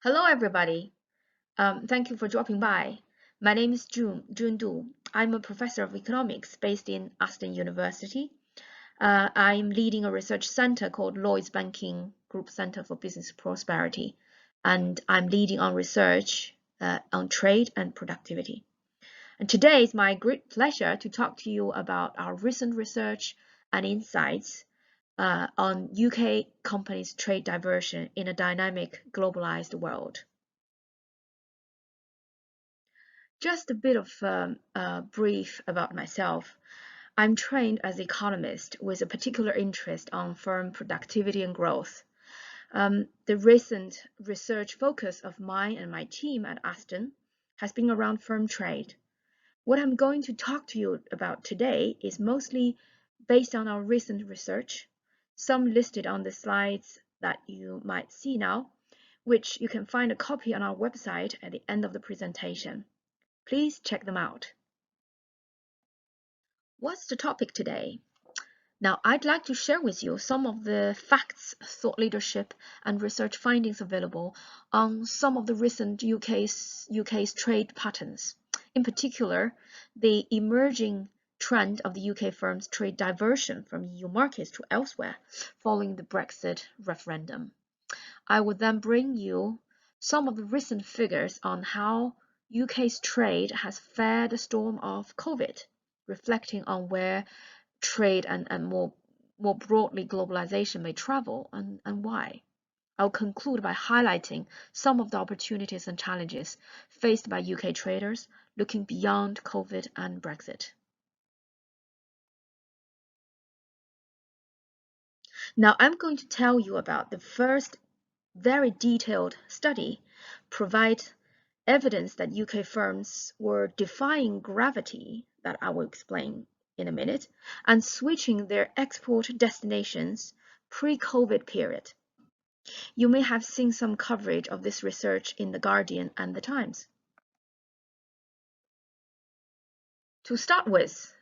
Hello, everybody. Thank you for dropping by. My name is Jun Du. I'm a professor of economics based in Aston University. I'm leading a research center called Lloyd's Banking Group Center for Business Prosperity, and I'm leading on research on trade and productivity. And today it's my great pleasure to talk to you about our recent research and insights on UK companies' trade diversion in a dynamic, globalized world. Just a bit of brief about myself. I'm trained as an economist with a particular interest on firm productivity and growth. The recent research focus of mine and my team at Aston has been around firm trade. What I'm going to talk to you about today is mostly based on our recent research, some listed on the slides that you might see now, which you can find a copy on our website at the end of the presentation. Please check them out. What's the topic today? Now, I'd like to share with you some of the facts, thought leadership, and research findings available on some of the recent UK's trade patterns. In particular, the emerging trend of the UK firms' trade diversion from EU markets to elsewhere following the Brexit referendum. I will then bring you some of the recent figures on how UK's trade has fared the storm of COVID, reflecting on where trade and more broadly globalization may travel and why. I'll conclude by highlighting some of the opportunities and challenges faced by UK traders looking beyond COVID and Brexit. Now, I'm going to tell you about the first very detailed study provides evidence that UK firms were defying gravity, that I will explain in a minute, and switching their export destinations pre-COVID period. You may have seen some coverage of this research in The Guardian and The Times. To start with,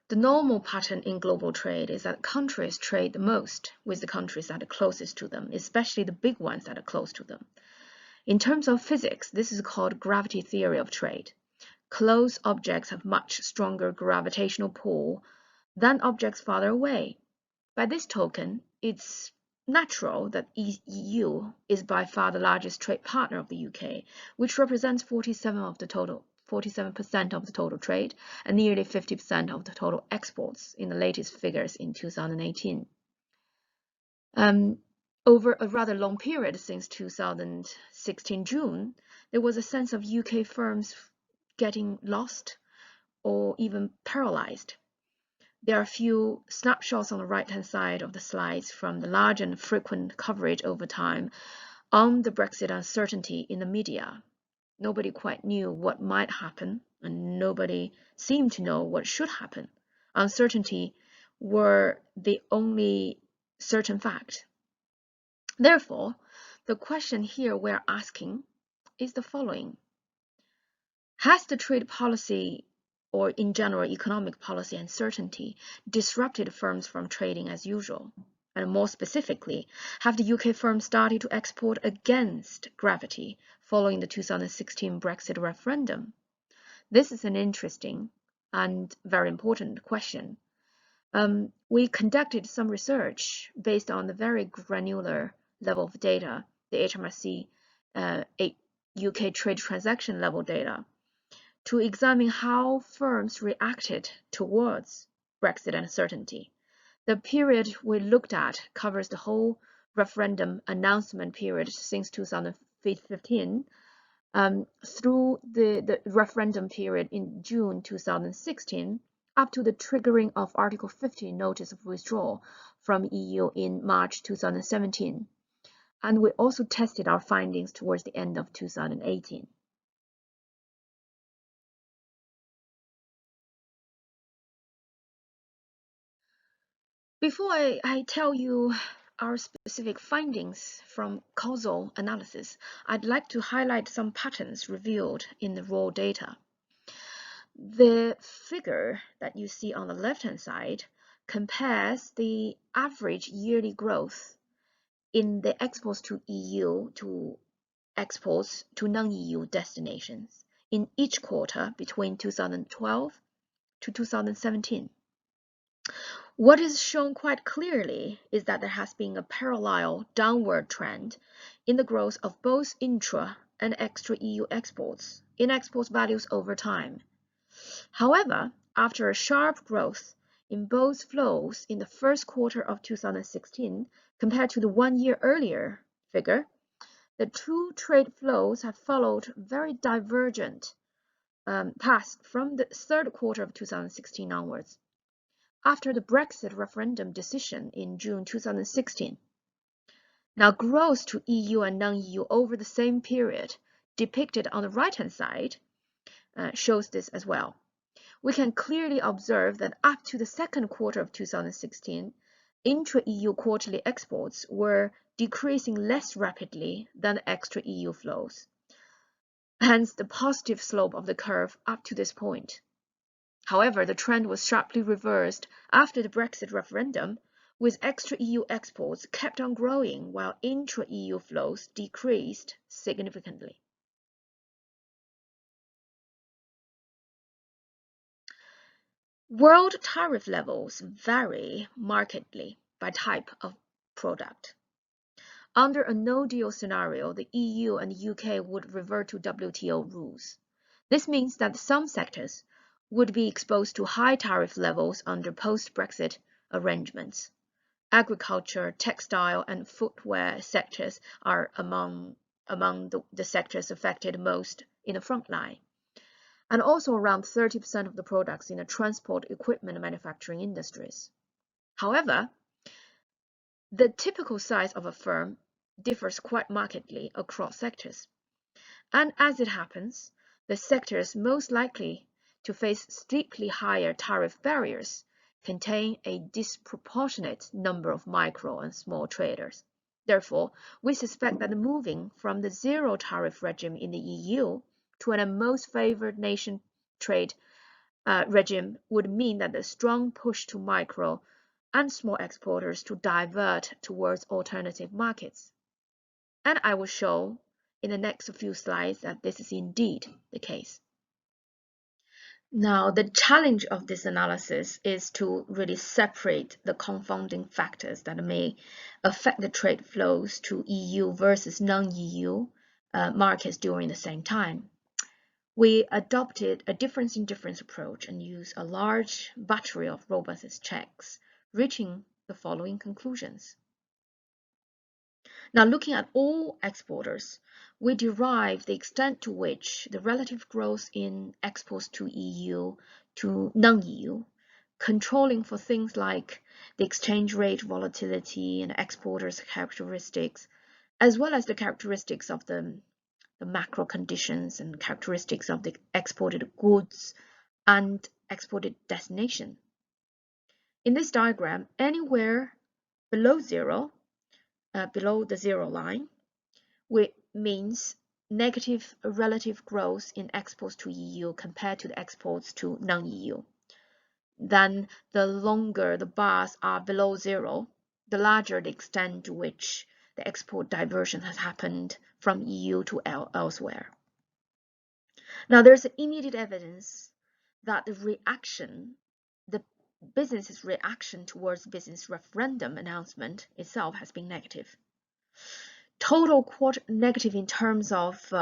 the normal pattern in global trade is that countries trade the most with the countries that are closest to them, especially the big ones that are close to them. In terms of physics, this is called gravity theory of trade. Close objects have much stronger gravitational pull than objects farther away. By this token, it's natural that EU is by far the largest trade partner of the UK, which represents 47% of the total trade and nearly 50% of the total exports in the latest figures in 2018. Over a rather long period since 2016 June, there was a sense of UK firms getting lost or even paralyzed. There are a few snapshots on the right-hand side of the slides from the large and frequent coverage over time on the Brexit uncertainty in the media. Nobody quite knew what might happen, and nobody seemed to know what should happen. Uncertainty were the only certain fact. Therefore, the question here we're asking is the following. Has the trade policy or in general economic policy uncertainty disrupted firms from trading as usual? And more specifically, have the UK firms started to export against gravity following the 2016 Brexit referendum? This is an interesting and very important question. We conducted some research based on the very granular level of data, the HMRC UK trade transaction level data, to examine how firms reacted towards Brexit uncertainty. The period we looked at covers the whole referendum announcement period since 2015 through the referendum period in June 2016 up to the triggering of Article 50 notice of withdrawal from EU in March 2017. And we also tested our findings towards the end of 2018. Before I tell you our specific findings from causal analysis, I'd like to highlight some patterns revealed in the raw data. The figure that you see on the left-hand side compares the average yearly growth in the exports to EU to exports to non-EU destinations in each quarter between 2012 to 2017. What is shown quite clearly is that there has been a parallel downward trend in the growth of both intra and extra-EU exports in export values over time. However, after a sharp growth in both flows in the first quarter of 2016 compared to the 1 year earlier figure, the two trade flows have followed very divergent paths from the third quarter of 2016 onwards. After the Brexit referendum decision in June 2016. Now, growth to EU and non-EU over the same period, depicted on the right-hand side, shows this as well. We can clearly observe that up to the second quarter of 2016, intra-EU quarterly exports were decreasing less rapidly than extra-EU flows. Hence, the positive slope of the curve up to this point. However, the trend was sharply reversed after the Brexit referendum, with extra-EU exports kept on growing while intra-EU flows decreased significantly. World tariff levels vary markedly by type of product. Under a no-deal scenario, the EU and UK would revert to WTO rules. This means that some sectors would be exposed to high tariff levels under post-Brexit arrangements. Agriculture, textile, and footwear sectors are among the sectors affected most in the front line, and also around 30% of the products in the transport equipment manufacturing industries. However, the typical size of a firm differs quite markedly across sectors. And as it happens, the sectors most likely to face steeply higher tariff barriers contain a disproportionate number of micro and small traders. Therefore, we suspect that moving from the zero tariff regime in the EU to a most favored nation trade regime would mean that the strong push to micro and small exporters to divert towards alternative markets. And I will show in the next few slides that this is indeed the case. Now, the challenge of this analysis is to really separate the confounding factors that may affect the trade flows to EU versus non-EU markets during the same time. We adopted a difference in difference approach and used a large battery of robustness checks, reaching the following conclusions. Now, looking at all exporters, we derive the extent to which the relative growth in exports to EU to non-EU, controlling for things like the exchange rate volatility and exporters' characteristics, as well as the characteristics of the macro conditions and characteristics of the exported goods and exported destination. In this diagram, anywhere below zero, below the zero line, which means negative relative growth in exports to EU compared to the exports to non-EU. Then the longer the bars are below zero, the larger the extent to which the export diversion has happened from EU to elsewhere. Now, there's immediate evidence that the business's reaction towards business referendum announcement itself has been negative. Total negative in terms of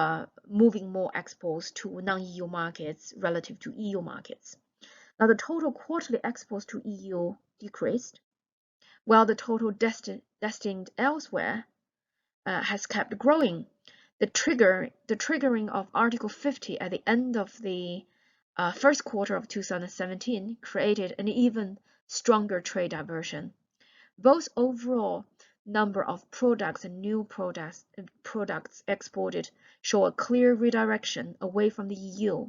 moving more exports to non-EU markets relative to EU markets. Now, the total quarterly exports to EU decreased, while the total destined elsewhere has kept growing. The triggering of Article 50 at the end of the first quarter of 2017 created an even stronger trade diversion. Both overall number of products and new products exported show a clear redirection away from the EU.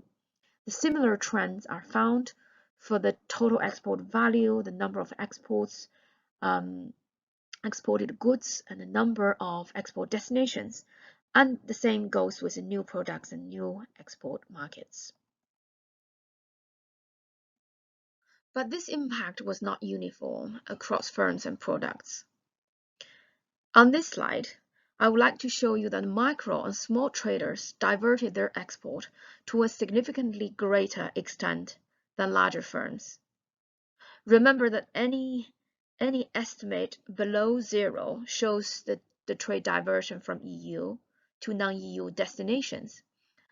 The similar trends are found for the total export value, the number of exports, exported goods, and the number of export destinations. And the same goes with the new products and new export markets. But this impact was not uniform across firms and products. On this slide, I would like to show you that micro and small traders diverted their export to a significantly greater extent than larger firms. Remember that any estimate below zero shows the trade diversion from EU to non-EU destinations.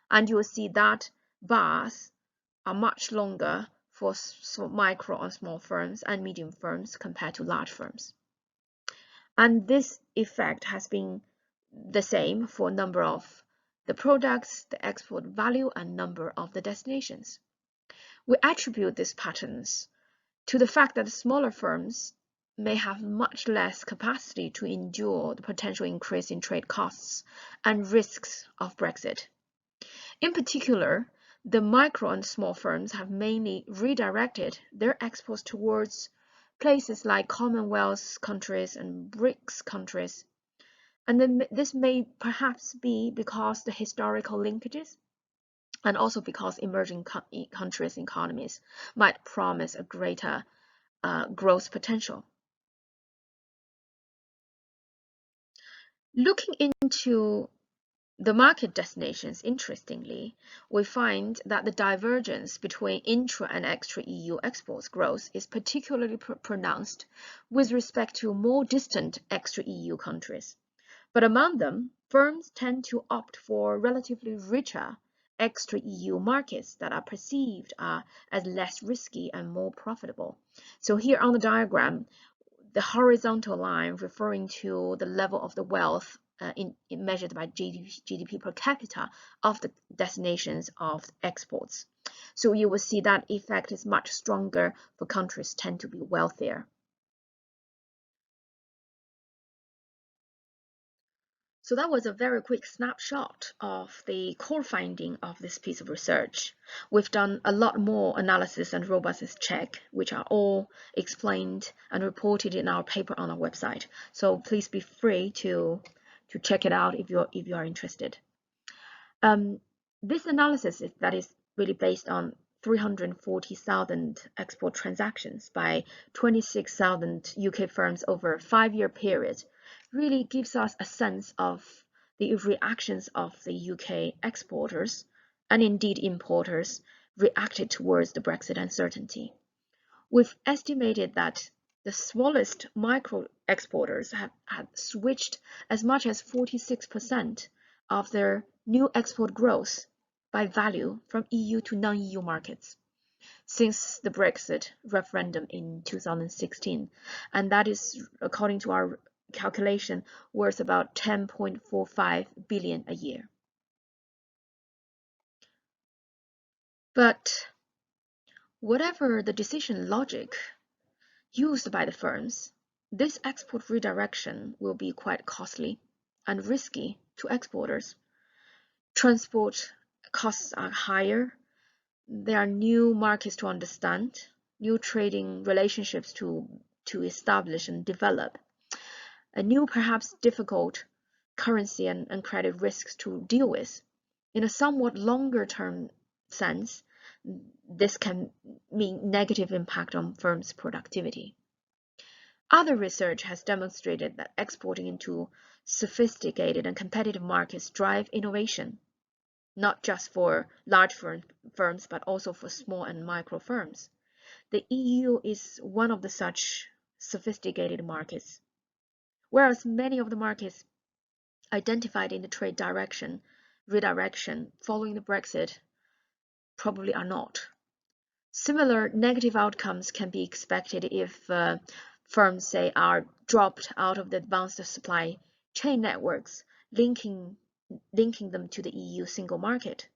And you will see that bars are much longer for micro and small firms and medium firms compared to large firms. And this effect has been the same for a number of the products, the export value, and number of the destinations. We attribute these patterns to the fact that smaller firms may have much less capacity to endure the potential increase in trade costs and risks of Brexit. In particular, the micro and small firms have mainly redirected their exports towards places like Commonwealth countries and BRICS countries. And then this may perhaps be because the historical linkages and also because emerging countries' economies might promise a greater growth potential. Looking into the market destinations, interestingly, we find that the divergence between intra and extra-EU exports growth is particularly pronounced with respect to more distant extra-EU countries. But among them, firms tend to opt for relatively richer extra-EU markets that are perceived as less risky and more profitable. So here on the diagram, the horizontal line referring to the level of the wealth measured by GDP per capita of the destinations of exports. So you will see that effect is much stronger for countries tend to be wealthier. So that was a very quick snapshot of the core finding of this piece of research. We've done a lot more analysis and robustness check, which are all explained and reported in our paper on our website. So please be free to check it out if you are interested. This analysis is really based on 340,000 export transactions by 26,000 UK firms over a 5-year period really gives us a sense of the reactions of the UK exporters and indeed importers reacted towards the Brexit uncertainty. We've estimated that the smallest micro exporters have switched as much as 46% of their new export growth by value from EU to non-EU markets since the Brexit referendum in 2016, and that is, according to our calculation, worth about 10.45 billion a year. But whatever the decision logic used by the firms, this export redirection will be quite costly and risky to exporters. Transport costs are higher. There are new markets to understand, new trading relationships to establish and develop, a new, perhaps difficult currency and credit risks to deal with. In a somewhat longer term sense, this can mean negative impact on firms' productivity. Other research has demonstrated that exporting into sophisticated and competitive markets drive innovation, not just for large firms, but also for small and micro firms. The EU is one of the such sophisticated markets, whereas many of the markets identified in the trade redirection following the Brexit probably are not. Similar negative outcomes can be expected if firms, say, are dropped out of the advanced supply chain networks, linking them to the EU single market.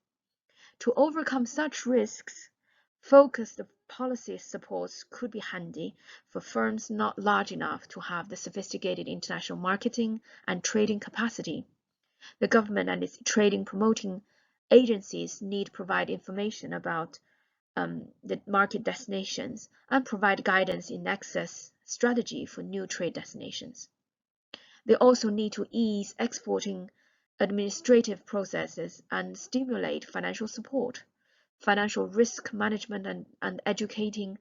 To overcome such risks, focused policy supports could be handy for firms not large enough to have the sophisticated international marketing and trading capacity. The government and its trading promoting agencies need to provide information about the market destinations and provide guidance in access strategy for new trade destinations. They also need to ease exporting administrative processes and stimulate financial support, financial risk management, and educating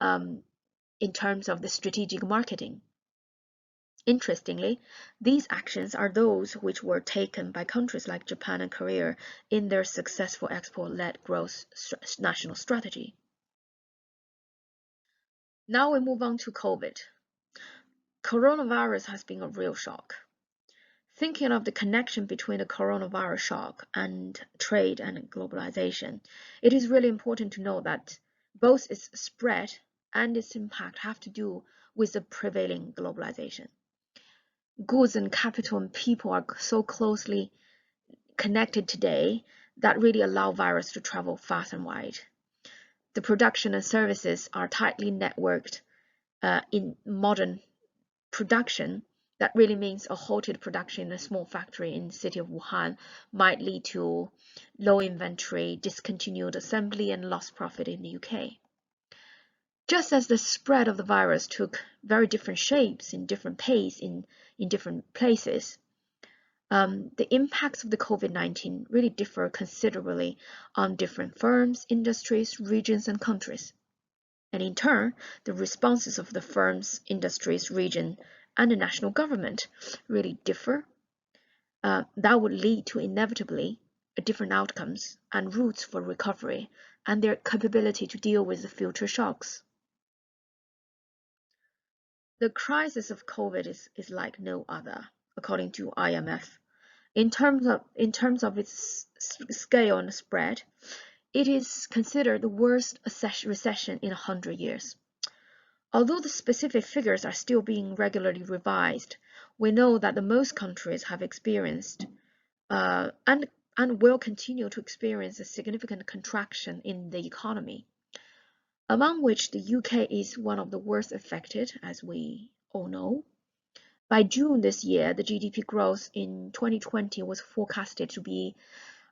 in terms of the strategic marketing. Interestingly, these actions are those which were taken by countries like Japan and Korea in their successful export-led growth national strategy. Now we move on to COVID. Coronavirus has been a real shock. Thinking of the connection between the coronavirus shock and trade and globalization, it is really important to know that both its spread and its impact have to do with the prevailing globalization. Goods and capital and people are so closely connected today that really allow virus to travel fast and wide. The production and services are tightly networked in modern production. That really means a halted production in a small factory in the city of Wuhan might lead to low inventory, discontinued assembly, and lost profit in the UK. Just as the spread of the virus took very different shapes in different pace in different places, the impacts of the COVID-19 really differ considerably on different firms, industries, regions, and countries. And in turn, the responses of the firms, industries, region, and the national government really differ. That would lead to inevitably different outcomes and routes for recovery and their capability to deal with the future shocks. The crisis of COVID is like no other, according to IMF. In terms of its scale and spread, it is considered the worst recession in 100 years. Although the specific figures are still being regularly revised, we know that the most countries have experienced and will continue to experience a significant contraction in the economy, among which the UK is one of the worst affected, as we all know. By June this year, the GDP growth in 2020 was forecasted to be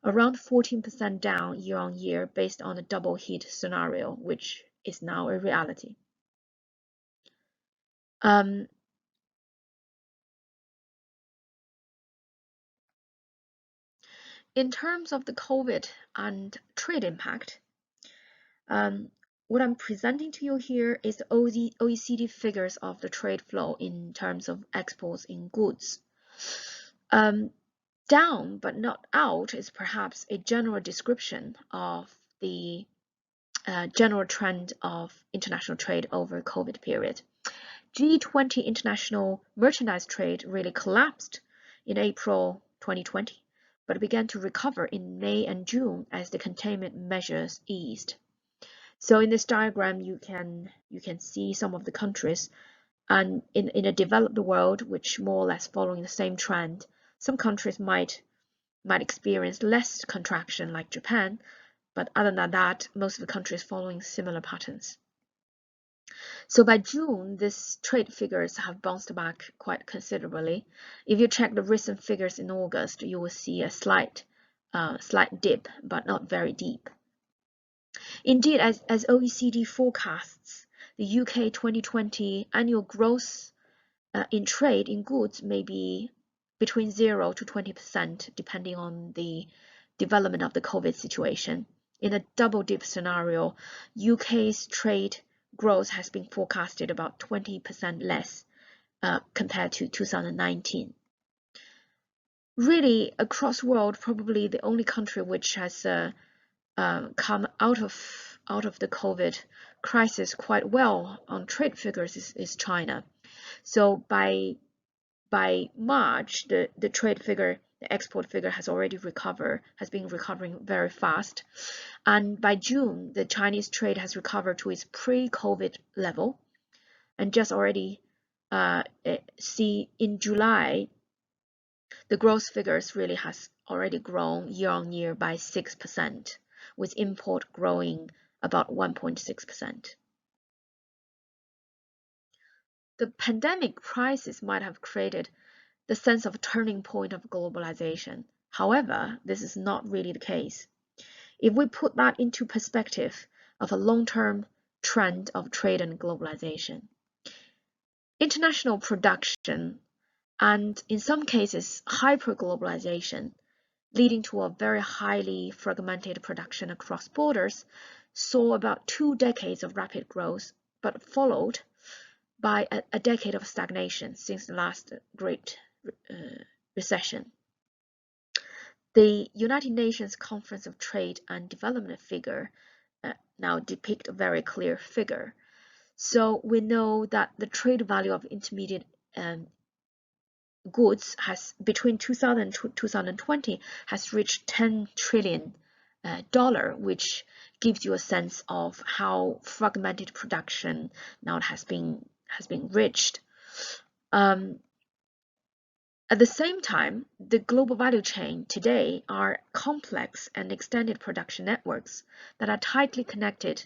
around 14% down year on year based on a double hit scenario, which is now a reality. In terms of the COVID and trade impact, what I'm presenting to you here is the OECD figures of the trade flow in terms of exports in goods. Down but not out is perhaps a general description of the general trend of international trade over COVID period. G20 international merchandise trade really collapsed in April 2020, but began to recover in May and June as the containment measures eased. So in this diagram, you can see some of the countries, and in a developed world, which more or less following the same trend. Some countries might experience less contraction, like Japan, but other than that, most of the countries following similar patterns. So by June, these trade figures have bounced back quite considerably. If you check the recent figures in August, you will see a slight dip, but not very deep. Indeed, as OECD forecasts, the UK 2020 annual growth in trade in goods may be between 0 to 20%, depending on the development of the COVID situation. In a double dip scenario, UK's trade growth has been forecasted about 20% less compared to 2019. Really, across the world, probably the only country which has come out of the COVID crisis quite well on trade figures is China. So by March, the trade figure, the export figure has been recovering very fast. And by June, the Chinese trade has recovered to its pre-COVID level. And just already see in July, the growth figures really has already grown year on year by 6%, with import growing about 1.6%. The pandemic crisis might have created the sense of a turning point of globalization. However, this is not really the case. If we put that into perspective of a long-term trend of trade and globalization, international production and in some cases hyper-globalization, leading to a very highly fragmented production across borders, saw about 2 decades of rapid growth, but followed by a decade of stagnation since the last Great Recession. The United Nations Conference of Trade and Development figure now depict a very clear figure. So we know that the trade value of intermediate goods has between 2000 and 2020 has reached $10 trillion, which gives you a sense of how fragmented production now has been reached. At the same time, the global value chain today are complex and extended production networks that are tightly connected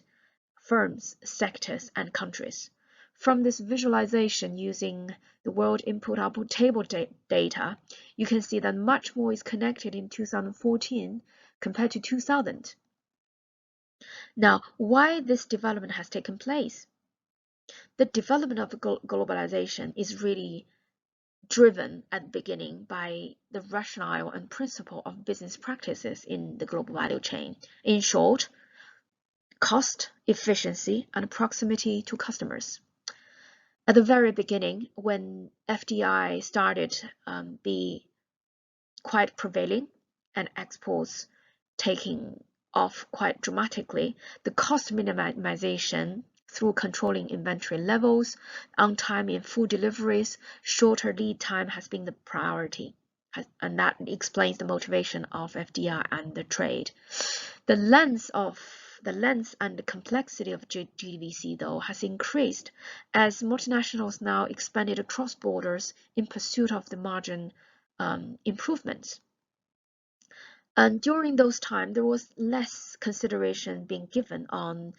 firms, sectors, and countries. From this visualization using the World Input-Output Table data, you can see that much more is connected in 2014 compared to 2000. Now, why this development has taken place? The development of globalization is really driven at the beginning by the rationale and principle of business practices in the global value chain. In short, cost, efficiency, and proximity to customers. At the very beginning, when FDI started be quite prevailing and exports taking off quite dramatically, the cost minimization through controlling inventory levels, on time in full deliveries, shorter lead time has been the priority. And that explains the motivation of FDI and the trade. The length and the complexity of GDVC, though, has increased as multinationals now expanded across borders in pursuit of the margin improvements. And during those times, there was less consideration being given on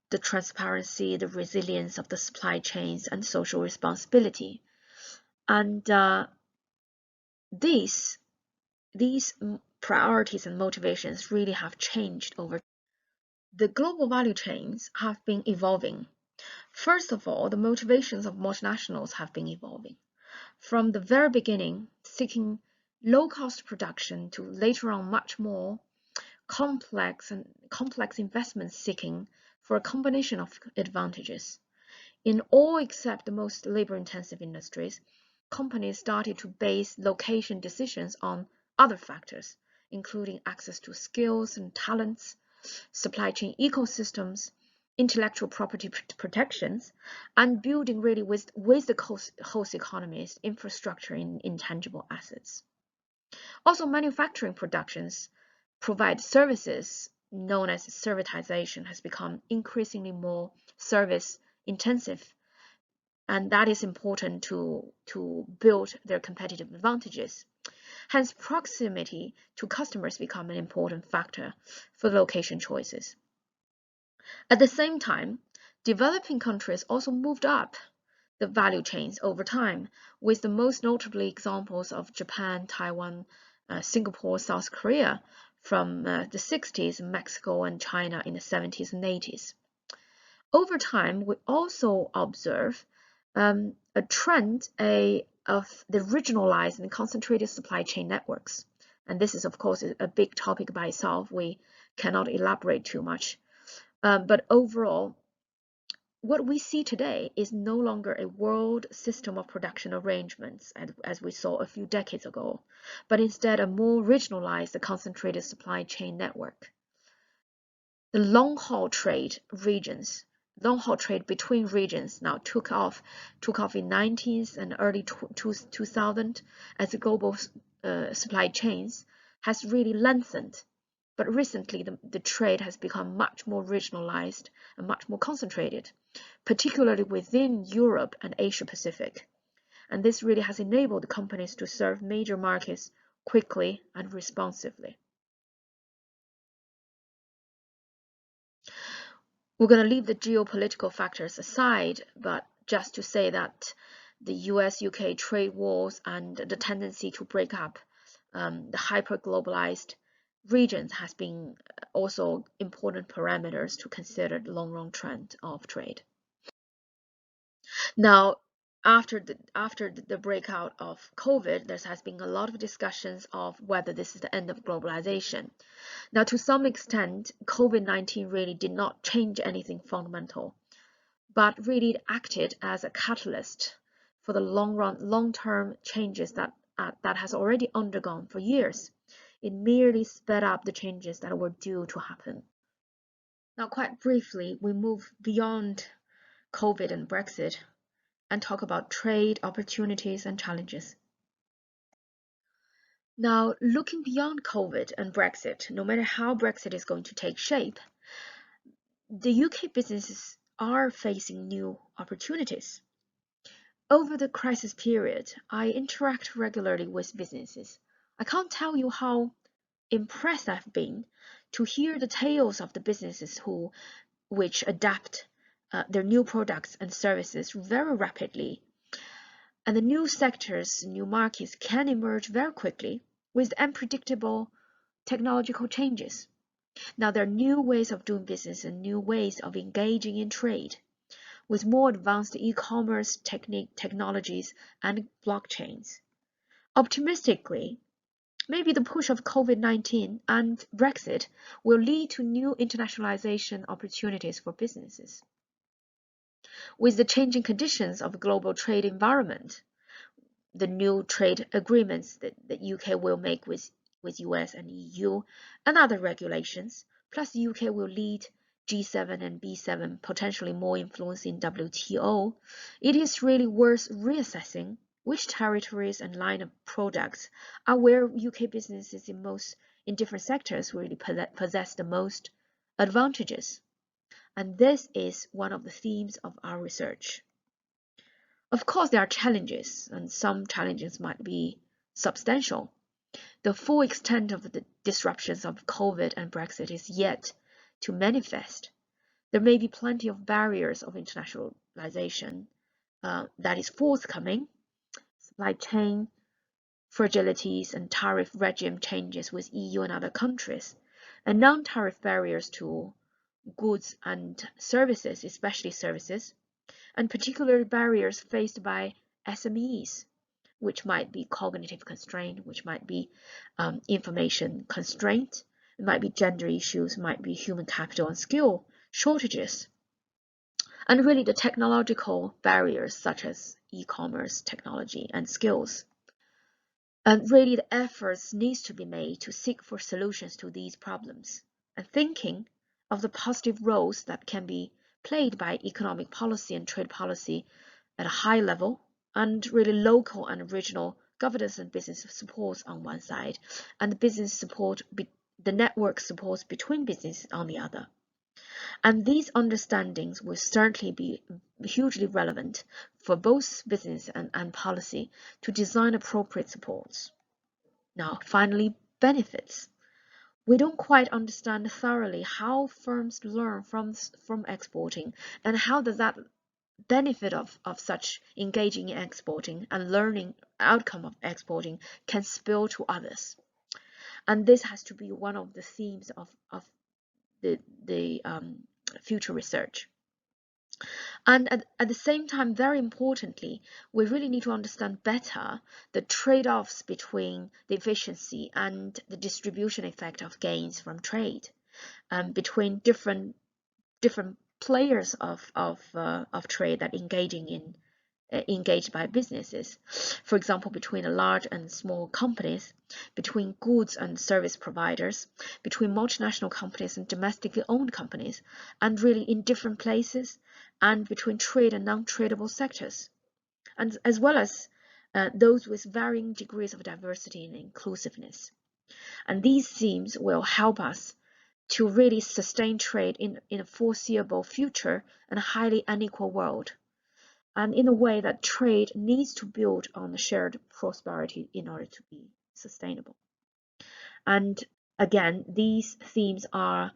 the transparency, the resilience of the supply chains, and social responsibility. And these priorities and motivations really have changed over time. The global value chains have been evolving. First of all, the motivations of multinationals have been evolving. From the very beginning, seeking low-cost production to later on much more complex investment seeking for a combination of advantages. In all except the most labor-intensive industries, companies started to base location decisions on other factors, including access to skills and talents, supply chain ecosystems, intellectual property protections, and building really with the host economy's infrastructure in intangible assets. Also, manufacturing productions provide services known as servitization has become increasingly more service intensive, and that is important to build their competitive advantages. Hence, proximity to customers become an important factor for location choices. At the same time, developing countries also moved up the value chains over time, with the most notably examples of Japan, Taiwan, Singapore, South Korea from the 60s, Mexico and China in the 70s and 80s. Over time, we also observe a trend of the regionalized and concentrated supply chain networks. And this is, of course, a big topic by itself. We cannot elaborate too much. But overall, what we see today is no longer a world system of production arrangements as we saw a few decades ago, but instead a more regionalized, concentrated supply chain network. The long-haul trade between regions now took off in 90s and early 2000 as the global supply chains has really lengthened. But recently, the trade has become much more regionalized and much more concentrated, particularly within Europe and Asia Pacific. And this really has enabled companies to serve major markets quickly and responsively. We're going to leave the geopolitical factors aside, but just to say that the US-UK trade wars and the tendency to break up the hyper-globalized regions has been also important parameters to consider the long-run trend of trade. Now, after the breakout of COVID, there has been a lot of discussions of whether this is the end of globalization. Now, to some extent, COVID-19 really did not change anything fundamental, but really it acted as a catalyst for the long-term changes that has already undergone for years. It merely sped up the changes that were due to happen. Now, quite briefly, we move beyond COVID and Brexit and talk about trade opportunities and challenges. Now, looking beyond COVID and Brexit, no matter how Brexit is going to take shape, the UK businesses are facing new opportunities. Over the crisis period, I interact regularly with businesses. I can't tell you how impressed I've been to hear the tales of the businesses which adapt their new products and services very rapidly. And the new sectors, new markets can emerge very quickly with unpredictable technological changes. Now, there are new ways of doing business and new ways of engaging in trade with more advanced e-commerce technologies and blockchains. Optimistically, maybe the push of COVID-19 and Brexit will lead to new internationalization opportunities for businesses. With the changing conditions of the global trade environment, the new trade agreements that the UK will make with US and EU and other regulations, plus the UK will lead G7 and B7, potentially more influence in WTO, it is really worth reassessing which territories and line of products are where UK businesses in different sectors really possess the most advantages. And this is one of the themes of our research. Of course, there are challenges, and some challenges might be substantial. The full extent of the disruptions of COVID and Brexit is yet to manifest. There may be plenty of barriers of internationalization that is forthcoming, supply chain fragilities and tariff regime changes with EU and other countries, and non-tariff barriers to goods and services, especially services, and particular barriers faced by SMEs, which might be cognitive constraint, which might be information constraint, it might be gender issues, might be human capital and skill shortages, and really the technological barriers such as e-commerce technology and skills. And really the efforts needs to be made to seek for solutions to these problems, and thinking of the positive roles that can be played by economic policy and trade policy at a high level, and really local and regional governance and business supports on one side, and the business support, the network supports between businesses on the other. And these understandings will certainly be hugely relevant for both business and policy to design appropriate supports. Now, finally, benefits. We don't quite understand thoroughly how firms learn from exporting, and how does that benefit of such engaging in exporting and learning outcome of exporting can spill to others. And this has to be one of the themes of the future research. And at the same time, very importantly, we really need to understand better the trade-offs between the efficiency and the distribution effect of gains from trade, between different players of trade that engaged by businesses. For example, between large and small companies, between goods and service providers, between multinational companies and domestically owned companies, and really in different places, and between trade and non-tradable sectors, and as well as those with varying degrees of diversity and inclusiveness. And these themes will help us to really sustain trade in a foreseeable future and a highly unequal world, and in a way that trade needs to build on the shared prosperity in order to be sustainable. And again, these themes are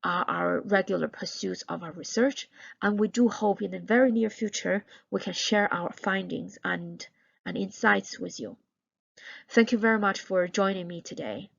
our regular pursuits of our research, and we do hope in the very near future we can share our findings and insights with you. Thank you very much for joining me today.